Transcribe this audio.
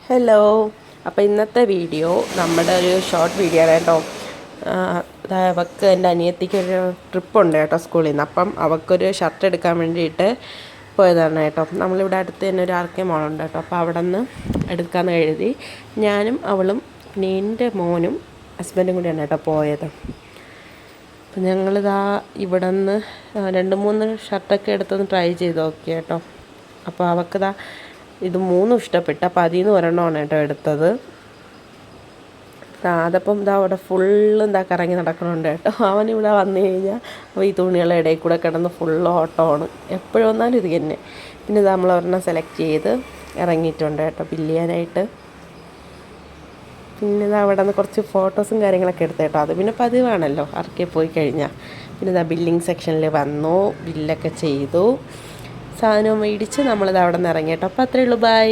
Hello. അപ്പോൾ ഇന്നത്തെ video നമ്മുടെ ഒരു ഷോർട്ട് വീഡിയോ ആണ് കേട്ടോ. അവൾക്ക് എൻ്റെ അനിയത്തിക്കൊരു ട്രിപ്പുണ്ട് കേട്ടോ സ്കൂളിൽ നിന്ന്. അപ്പം അവൾക്കൊരു ഷർട്ട് എടുക്കാൻ വേണ്ടിയിട്ട് പോയതാണ് കേട്ടോ. നമ്മളിവിടെ അടുത്ത് തന്നെ ഒരു ആർ കെ മോളുണ്ട് കേട്ടോ. അപ്പോൾ അവിടെ നിന്ന് എടുക്കാമെന്ന് എഴുതി ഞാനും അവളും പിന്നെ എൻ്റെ മോനും ഹസ്ബൻഡും കൂടിയാണ് കേട്ടോ പോയത്. അപ്പം ഞങ്ങളിതാ ഇവിടെ നിന്ന് 2-3 ഷർട്ടൊക്കെ എടുത്തൊന്ന് ട്രൈ ചെയ്ത് നോക്കി കേട്ടോ. അപ്പോൾ അവൾക്കിതാ ഇത് 3 ഇഷ്ടപ്പെട്ടു. അപ്പോൾ അതിൽ നിന്ന് ഒരെണ്ണമാണ് കേട്ടോ എടുത്തത്. അതപ്പം ഇതാ അവിടെ ഫുള്ള് കറങ്ങി നടക്കണുണ്ട് കേട്ടോ. അവനിവിടെ വന്നു കഴിഞ്ഞാൽ അപ്പോൾ ഈ തുണികളുടെ ഇടയിൽ കൂടെ കിടന്ന് ഫുള്ള് ഓട്ടമാണ്. എപ്പോഴും വന്നാലും ഇത് തന്നെ. പിന്നെ ഇത് നമ്മൾ ഒരെണ്ണം സെലക്ട് ചെയ്ത് ഇറങ്ങിയിട്ടുണ്ട് കേട്ടോ ബില്ല് ചെയ്യാനായിട്ട്. പിന്നെ ഇത് അവിടെ നിന്ന് കുറച്ച് ഫോട്ടോസും കാര്യങ്ങളൊക്കെ എടുത്ത് കേട്ടോ. അത് പിന്നെ പതിവാണല്ലോ ആർക്കെ പോയി കഴിഞ്ഞാൽ. പിന്നെ ഇതാ ബില്ലിങ് സെക്ഷനിൽ വന്നു, ബില്ലൊക്കെ ചെയ്തു, സാധനവും മേടിച്ച് നമ്മളിത് അവിടെ നിന്ന് ഇറങ്ങി കേട്ടോ. അപ്പോൾ അത്രയേ ഉള്ളൂ. ബൈ.